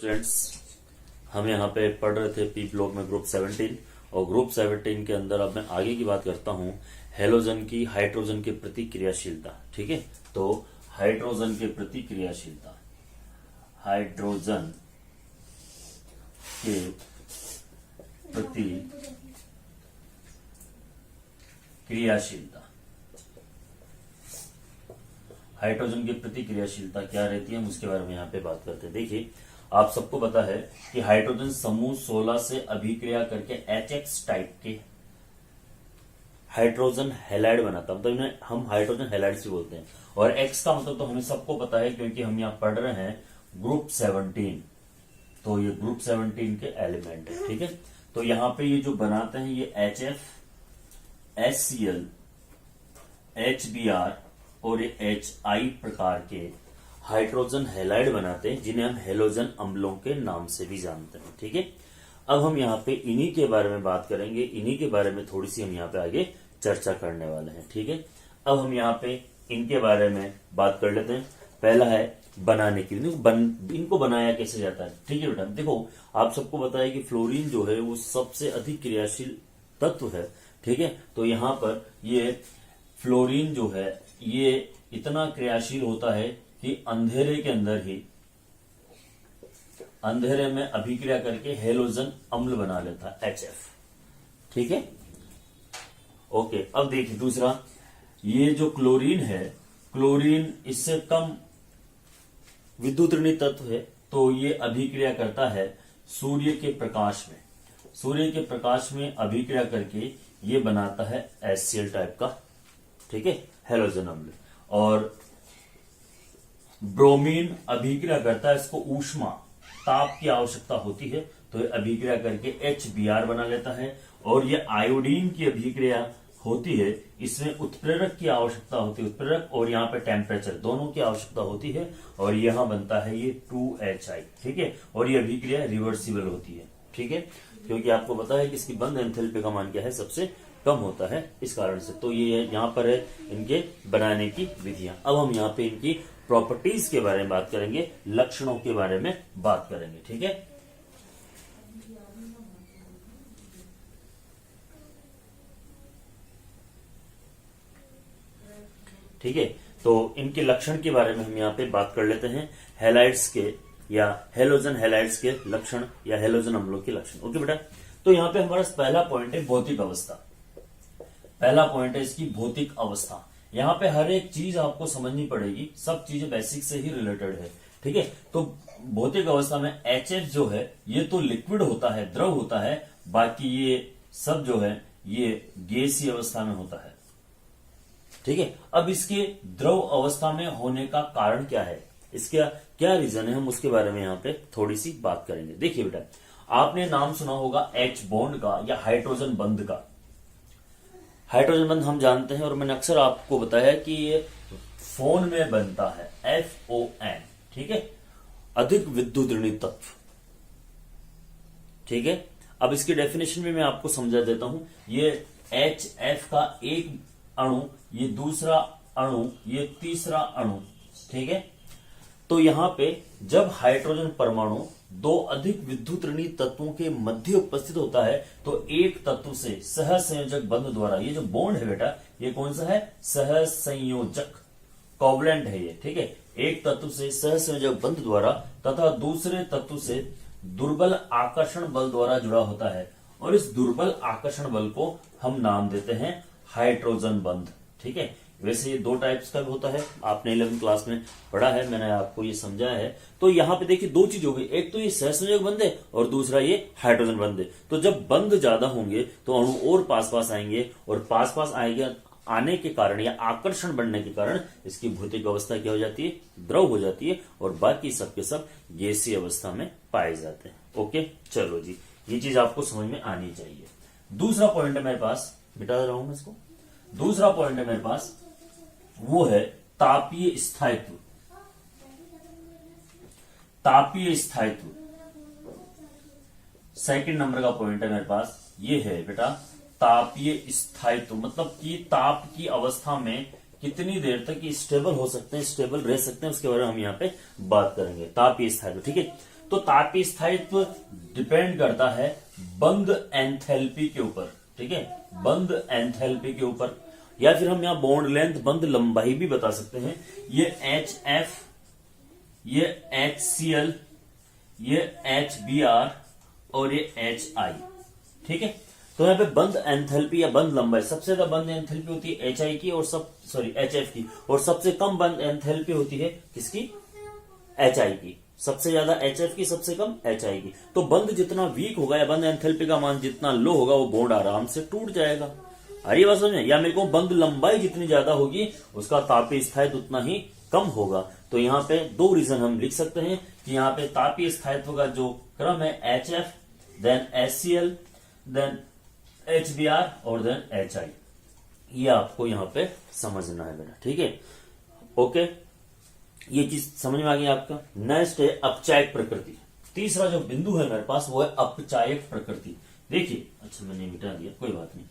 Students, हम यहाँ पे पढ़ रहे थे पी ब्लॉक में ग्रुप 17 और ग्रुप 17 के अंदर अब मैं आगे की बात करता हूँ हेलोजन की हाइड्रोजन के प्रति क्रियाशीलता। ठीक है, तो हाइड्रोजन के प्रति क्रियाशीलता, हाइड्रोजन के प्रति क्रियाशीलता, हाइड्रोजन की प्रतिक्रियाशीलता क्या रहती है हम उसके बारे में यहाँ पे बात करते हैं। देखिए, आप सबको पता है कि हाइड्रोजन समूह 16 से अभिक्रिया करके HX टाइप के हाइड्रोजन हैलाइड बनाता है, मतलब इन्हें हम हाइड्रोजन हैलाइड से बोलते हैं। और X का मतलब तो हमें सबको पता है क्योंकि हम यहाँ पढ़ रहे हैं ग्रुप 17, तो ये ग्रुप 17 के एलिमेंट है। ठीक है, तो यहाँ पे ये जो बनाते हैं ये HF, HCl, HBr और ये HI प्रकार के हाइड्रोजन हैलाइड बनाते हैं जिन्हें हम हेलोजन अम्लों के नाम से भी जानते हैं। ठीक है, अब हम यहाँ पे इन्हीं के बारे में बात करेंगे, इन्हीं के बारे में थोड़ी सी हम यहाँ पे आगे चर्चा करने वाले हैं। ठीक है, अब हम यहाँ पे इनके बारे में बात कर लेते हैं। पहला है बनाने की, इनको बनाया कैसे जाता है। ठीक है बेटा, देखो आप सबको पता है कि फ्लोरीन जो है वो सबसे अधिक क्रियाशील तत्व है। ठीक है, तो यहाँ पर ये फ्लोरीन जो है ये इतना क्रियाशील होता है कि अंधेरे के अंदर ही, अंधेरे में अभिक्रिया करके हेलोजन अम्ल बना लेता है HF। ठीक है, ओके। अब देखिए दूसरा, ये जो क्लोरीन है, क्लोरीन इससे कम विद्युत ऋणी तत्व है, तो ये अभिक्रिया करता है सूर्य के प्रकाश में, सूर्य के प्रकाश में अभिक्रिया करके ये बनाता है HCl टाइप का, ठीक है, हेलोजन अम्ल। और ब्रोमीन अभिक्रिया करता है, इसको ऊष्मा ताप की आवश्यकता होती है, तो ये अभिक्रिया करके HBr बना लेता है। और ये आयोडीन की अभिक्रिया होती है, इसमें उत्प्रेरक की आवश्यकता होती है, उत्प्रेरक और यहाँ पे टेम्परेचर दोनों की आवश्यकता होती है, और यहाँ बनता है ये 2HI। ठीक है, और ये अभिक्रिया रिवर्सिबल होती है। ठीक है, क्योंकि आपको पता है कि इसकी बंध एंथैल्पी का मान क्या है, सबसे कम होता है, इस कारण से। तो ये यहाँ पर है इनके बनाने की विधियां। अब हम यहाँ पे इनकी प्रॉपर्टीज के बारे में बात करेंगे, लक्षणों के बारे में बात करेंगे। ठीक है, ठीक है, तो इनके लक्षण के बारे में हम यहाँ पे बात कर लेते हैं, हैलाइड्स के या हेलोजन हैलाइड्स के लक्षण या हेलोजन अम्लों के लक्षण। ओके बेटा, तो यहाँ पे हमारा पहला पॉइंट है भौतिक अवस्था। पहला पॉइंट है इसकी भौतिक अवस्था। यहाँ पे हर एक चीज आपको समझनी पड़ेगी, सब चीजें बेसिक से ही रिलेटेड है। ठीक है, तो भौतिक अवस्था में HF जो है ये तो लिक्विड होता है, द्रव होता है, बाकी ये सब जो है ये गैसीय अवस्था में होता है। ठीक है, अब इसके द्रव अवस्था में होने का कारण क्या है, इसका क्या रीजन है, हम उसके बारे में यहाँ पे थोड़ी सी बात करेंगे। देखिए बेटा, आपने नाम सुना होगा H बॉन्ड का या हाइड्रोजन बंध का। हाइड्रोजन बंध हम जानते हैं और मैंने अक्सर आपको बताया कि ये फोन में बनता है, FON। ठीक है, अधिक विद्युत ऋणी तत्व। ठीक है, अब इसकी डेफिनेशन में मैं आपको समझा देता हूं। ये HF का एक अणु, ये दूसरा अणु, ये तीसरा अणु। ठीक है, तो यहां पे जब हाइड्रोजन परमाणु दो अधिक विद्युत ऋणी तत्वों के मध्य उपस्थित होता है, तो एक तत्व से सहसंयोजक बंध द्वारा, ये जो बॉन्ड है बेटा ये कौन सा है, सहसंयोजक, कोवलेंट है ये। ठीक है, एक तत्व से सहसंयोजक बंध द्वारा तथा दूसरे तत्व से दुर्बल आकर्षण बल द्वारा जुड़ा होता है, और इस दुर्बल आकर्षण बल को हम नाम देते हैं हाइड्रोजन बंध। ठीक है, वैसे ये दो टाइप्स का होता है, आपने 11वीं क्लास में पढ़ा है, मैंने आपको ये समझाया है। तो यहाँ पे देखिए दो चीज हो गई, एक तो ये सहसंयोजक बंध है और दूसरा ये हाइड्रोजन बंध है। तो जब बंध ज्यादा होंगे तो अणु और पास पास आएंगे, और पास पास आएंगे आने के कारण या आकर्षण बढ़ने के कारण इसकी भौतिक अवस्था क्या हो जाती है, द्रव हो जाती है, और बाकी सब के सब गैसीय अवस्था में पाए जाते हैं। ओके, चलो जी, ये चीज आपको समझ में आनी चाहिए। दूसरा पॉइंट है मेरे पास, मिटा रहा हूं मैं इसको। दूसरा पॉइंट है मेरे पास, वो है तापीय स्थायित्व। तापीय स्थायित्व सेकंड नंबर का पॉइंट है मेरे पास, ये है बेटा तापीय स्थायित्व, मतलब कि ताप की अवस्था में कितनी देर तक स्टेबल हो सकते हैं, स्टेबल रह सकते हैं, उसके बारे में हम यहाँ पे बात करेंगे। तापीय स्थायित्व, ठीक है। तो तापीय स्थायित्व डिपेंड करता है बंद एंथैल्पी के ऊपर, ठीक है, बंद एंथैल्पी के ऊपर, या फिर हम यहां बॉन्ड लेंथ, बंद लंबाई भी बता सकते हैं। ये HF, ये HCl, ये HBr और ये HI, ठीक है। तो यहाँ पे बंद एंथैल्पी या बंद लंबाई, सबसे ज्यादा बंद एंथैल्पी होती है HI की और HF की, और सबसे कम बंद एंथैल्पी होती है किसकी? HI की। सबसे ज्यादा HF की, सबसे कम HI की। तो बंद जितना वीक होगा या बंद एंथैल्पी का मान जितना लो होगा वो बॉन्ड आराम से टूट जाएगा। अरे बात समझ में? या मेरे को बंद लंबाई जितनी ज्यादा होगी उसका तापीय स्थायित्व उतना ही कम होगा। तो यहाँ पे दो रीजन हम लिख सकते हैं कि यहाँ पे तापीय स्थायित्व का जो क्रम है HF, then HCl, then HBr और देन HI, ये आपको यहाँ पे समझना है बेटा, ठीक है। ओके, ये चीज समझ में आ गई आपका। नेक्स्ट है अपचायक प्रकृति। तीसरा जो बिंदु है मेरे पास वो है अपचायक प्रकृति। देखिए, अच्छा मैंने मिटा दिया, कोई बात नहीं।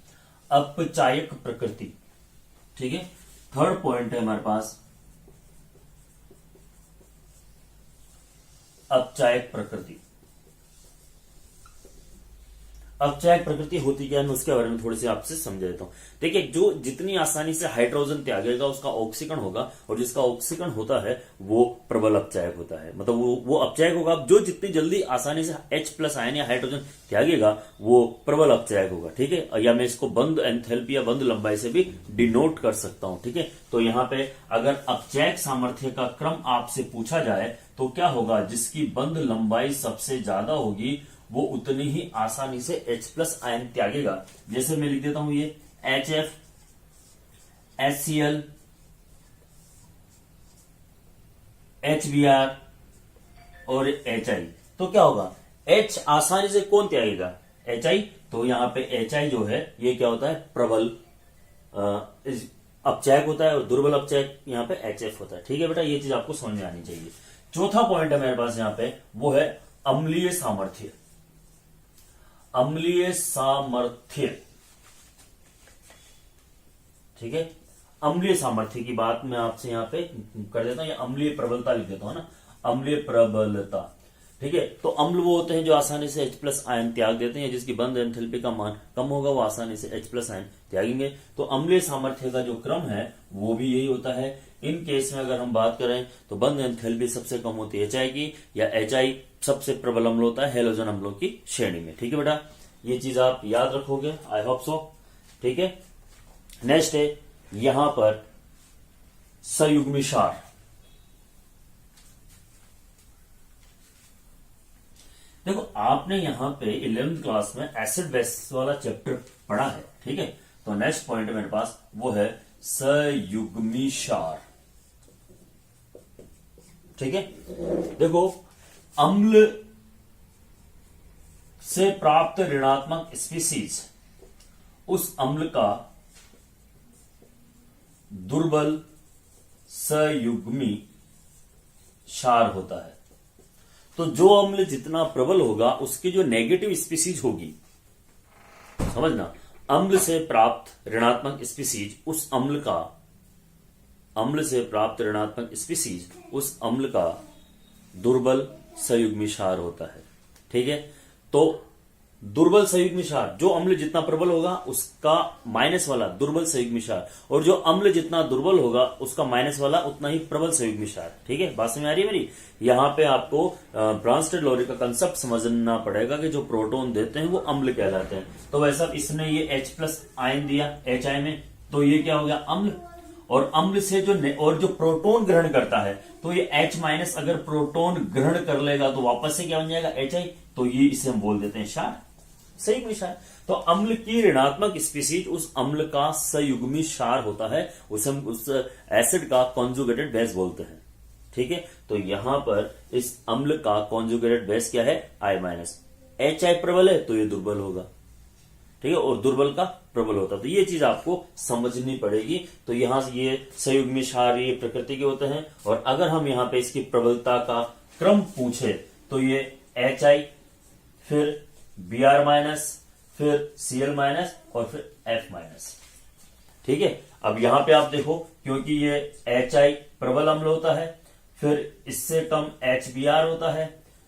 अपचायक प्रकृति, ठीक है, थर्ड पॉइंट है हमारे पास अपचायक प्रकृति। अपचायक प्रकृति होती क्या है, मैं उसके बारे में थोड़ी सी आपसे समझा देता हूं। देखिए, जो जितनी आसानी से हाइड्रोजन त्यागेगा उसका ऑक्सीकरण होगा, और जिसका ऑक्सीकरण होता है वो प्रबल अपचायक होता है, मतलब वो अपचायक होगा। जो जितनी जल्दी आसानी से H+ आयन या हाइड्रोजन त्यागेगा वो प्रबल अपचायक होगा, ठीक है। या मैं इसको बंद एंथैल्पी या बंद लंबाई से भी डिनोट कर सकता हूं, ठीक है। तो यहाँ पे अगर अपचायक सामर्थ्य का क्रम आपसे पूछा जाए तो क्या होगा? जिसकी बंद लंबाई सबसे ज्यादा होगी वो उतनी ही आसानी से H+ आयन त्यागेगा। जैसे मैं लिख देता हूं ये HF, HCl, HBr और HI। तो क्या होगा? H आसानी से कौन त्यागेगा? HI। तो यहां पे HI जो है ये क्या होता है? प्रबल अपचायक होता है, और दुर्बल अपचायक यहाँ पे HF होता है, ठीक है बेटा। ये चीज आपको समझ में आनी चाहिए। चौथा पॉइंट है मेरे पास यहाँ पे, वो है अम्लीय सामर्थ्य। अम्लीय सामर्थ्य, ठीक है। अम्लीय सामर्थ्य की बात मैं आपसे यहाँ पे कर देता हूं, या अम्लीय प्रबलता लिख देता हूं ना, अम्लीय प्रबलता, ठीक है। तो अम्ल वो होते हैं जो आसानी से H+ आयन त्याग देते हैं, जिसकी बंद एंथैल्पी का मान कम होगा वो आसानी से H+ आयन त्यागेंगे। तो अम्लीय सामर्थ्य का जो क्रम है वो भी यही होता है। इन केस में अगर हम बात करें तो बंद एंथैल्पी सबसे कम होती है HI की, या HI सबसे प्रबल अम्ल होता है हैलोजन अम्लों की श्रेणी में, ठीक है बेटा। ये चीज आप याद रखोगे, आई होप सो, ठीक है। नेक्स्ट है यहां पर संयुग्मी क्षार। देखो, आपने यहां पे 11th क्लास में एसिड बेस वाला चैप्टर पढ़ा है, ठीक है। तो नेक्स्ट पॉइंट मेरे पास वो है संयुग्मी क्षार, ठीक है। देखो, अम्ल से प्राप्त ऋणात्मक स्पीसीज उस अम्ल का दुर्बल संयुग्मी क्षार होता है। तो जो अम्ल जितना प्रबल होगा उसकी जो नेगेटिव स्पीसीज होगी, समझना, अम्ल से प्राप्त ऋणात्मक स्पीसीज उस अम्ल का, अम्ल से प्राप्त ऋणात्मक स्पीसीज उस अम्ल का दुर्बल संयुग्मी क्षार होता है, ठीक है। तो दुर्बल संयुग्मी क्षार, जो अम्ल जितना प्रबल होगा उसका माइनस वाला दुर्बल संयुग्मी क्षार, और जो अम्ल जितना दुर्बल होगा उसका माइनस वाला उतना ही प्रबल संयुग्मी क्षार, ठीक है। बात समझ आ रही है मेरी? यहां पे आपको ब्रांस्टेड-लोरी का कंसेप्ट समझना पड़ेगा कि जो प्रोटॉन देते हैं वो अम्ल कहलाते हैं। तो वैसा इसने ये H+ आयन दिया HI में, तो ये क्या हो गया? अम्ल। और अम्ल से जो प्रोटॉन ग्रहण करता है, तो ये H- अगर प्रोटॉन ग्रहण कर लेगा तो वापस से क्या बन जाएगा? HI। तो ये इसे हम बोल देते हैं क्षार, संयुग्मी क्षार। तो अम्ल की ऋणात्मक स्पीसीज उस अम्ल का संयुग्मी क्षार होता है, उसे हम उस एसिड का कॉन्जुगेटेड बेस बोलते हैं, ठीक है। तो यहां पर इस अम्ल का कॉन्जुगेटेड बेस क्या है? I-। HI प्रबल है तो ये दुर्बल होगा, ठीक है, और दुर्बल का प्रबल होता है। तो ये चीज आपको समझनी पड़ेगी। तो यहां से ये संयुग्मी क्षार ये प्रकृति के होते हैं, और अगर हम यहां पे इसकी प्रबलता का क्रम पूछे तो ये HI, फिर Br-, फिर Cl- और फिर F-, ठीक है। अब यहां पे आप देखो, क्योंकि ये HI प्रबल अम्ल होता है, फिर इससे कम HBr होता है,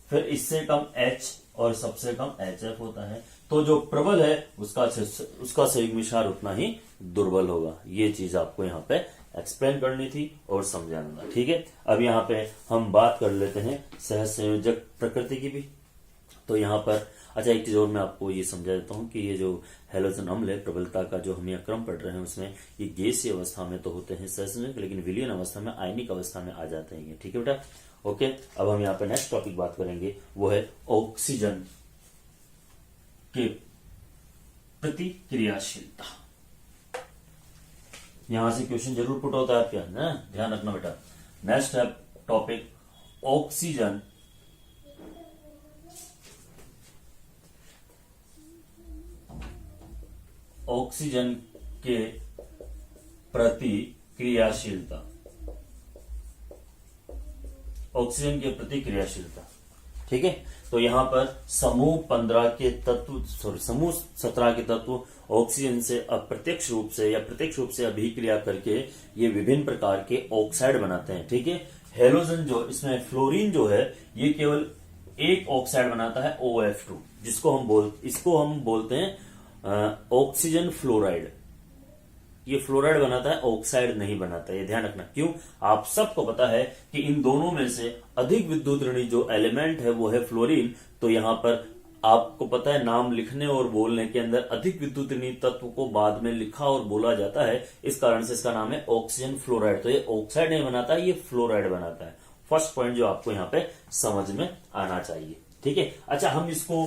फिर इससे कम H और सबसे कम HF होता है। तो जो प्रबल है उसका संयुग्म क्षार उतना ही दुर्बल होगा। ये चीज आपको यहाँ पे एक्सप्लेन करनी थी और समझाना था, ठीक है। अब यहाँ पे हम बात कर लेते हैं सहसंयोजक प्रकृति की भी। तो यहाँ पर अच्छा एक चीज और मैं आपको ये समझा देता हूँ कि ये जो हैलोजन अम्ल है, प्रबलता का जो हम यहाँ क्रम पढ़ रहे हैं उसमें ये गैसीय अवस्था में तो होते हैं सहसंयोजक, लेकिन विलयन अवस्था में, आयनिक अवस्था में आ जाते हैं, ठीक है बेटा। ओके, अब हम यहाँ पे नेक्स्ट टॉपिक बात करेंगे, वो है ऑक्सीजन के प्रतिक्रियाशीलता। यहां से क्वेश्चन जरूर पुट होता है आपके, ना ध्यान रखना बेटा। नेक्स्ट है टॉपिक ऑक्सीजन के प्रतिक्रियाशीलता। ऑक्सीजन की प्रतिक्रियाशीलता, ठीक है। तो यहां पर समूह 15 के तत्व, समूह 17 के तत्व ऑक्सीजन से अप्रत्यक्ष रूप से या प्रत्यक्ष रूप से अभिक्रिया करके ये विभिन्न प्रकार के ऑक्साइड बनाते हैं, ठीक है। हेलोजन जो इसमें फ्लोरीन जो है ये केवल एक ऑक्साइड बनाता है OF2, इसको हम बोलते हैं ऑक्सीजन फ्लोराइड। ये फ्लोराइड बनाता है, ऑक्साइड नहीं बनाता, ये ध्यान रखना। क्यों? आप सबको पता है कि इन दोनों में से अधिक विद्युत ऋणी जो एलिमेंट है वो है फ्लोरीन। तो यहां पर आपको पता है नाम लिखने और बोलने के अंदर अधिक विद्युत ऋणी तत्व को बाद में लिखा और बोला जाता है, इस कारण से इसका नाम है ऑक्सीजन फ्लोराइड। तो ये ऑक्साइड नहीं बनाता है, ये फ्लोराइड बनाता है। फर्स्ट पॉइंट जो आपको यहाँ पे समझ में आना चाहिए, ठीक है। अच्छा, हम इसको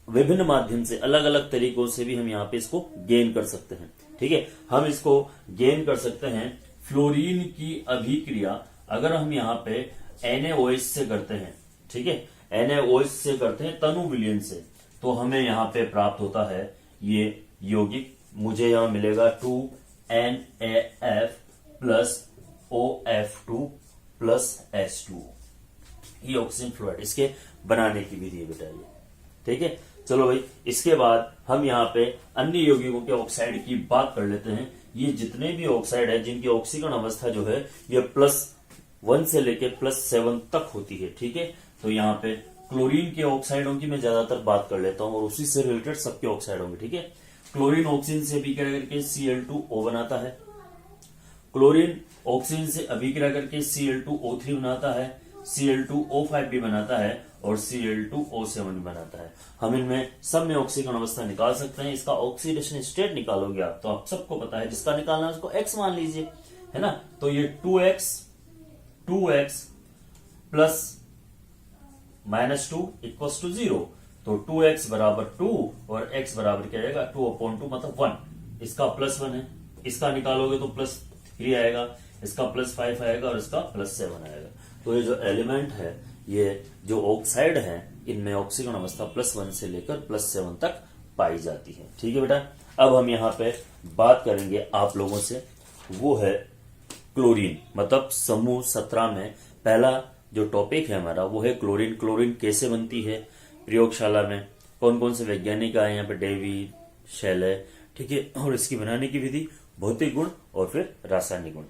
विभिन्न माध्यम से, अलग अलग तरीकों से भी हम यहाँ पे इसको गेन कर सकते हैं, ठीक है। हम इसको गेन कर सकते हैं फ्लोरीन की अभिक्रिया अगर हम यहाँ पे NaOH से करते हैं, ठीक है। NaOH से करते हैं तनु विलयन से, तो हमें यहाँ पे प्राप्त होता है ये यौगिक, मुझे यहाँ मिलेगा 2NaF plus OF2 plus H2। ये ऑक्सीजन फ्लोराइड, इसके बनाने की विधि है बेटा ये, ठीक है। चलो भाई, इसके बाद हम यहाँ पे अन्य यौगिकों के ऑक्साइड की बात कर लेते हैं। ये जितने भी ऑक्साइड है जिनकी ऑक्सीकरण अवस्था जो है ये +1 से लेके +7 तक होती है, ठीक है। तो यहाँ पे क्लोरीन के ऑक्साइडों की मैं ज्यादातर बात कर लेता हूँ और उसी से रिलेटेड सबके ऑक्साइड होंगे, ठीक है। क्लोरीन ऑक्सीजन से अभिक्रिया करके Cl2O बनाता है, क्लोरीन ऑक्सीजन से अभिक्रिया करके Cl2O3 बनाता है, Cl2O5 भी बनाता है और Cl2O7 भी बनाता है। हम इनमें सब में ऑक्सीकरण अवस्था निकाल सकते हैं। इसका ऑक्सीडेशन स्टेट निकालोगे आप तो आप सबको पता है, जिसका निकालना है उसको x मान लीजिए, है ना। तो ये 2x प्लस -2 इक्वल टू 0। तो 2x बराबर 2 और x बराबर क्या आएगा 2/2 मतलब 1। इसका +1 है, इसका निकालोगे तो +3 आएगा, इसका +5 आएगा और इसका +7 आएगा। तो ये जो एलिमेंट है, ये जो ऑक्साइड है, इनमें ऑक्सीकरण अवस्था +1 से लेकर +7 तक पाई जाती है, ठीक है बेटा। अब हम यहाँ पे बात करेंगे आप लोगों से, वो है क्लोरीन, मतलब समूह 17 में पहला जो टॉपिक है हमारा वो है क्लोरीन। क्लोरीन कैसे बनती है, प्रयोगशाला में कौन कौन से वैज्ञानिक आए यहाँ पे, डेवी, शैले, ठीक है। और इसकी बनाने की विधि, भौतिक गुण और फिर रासायनिक गुण।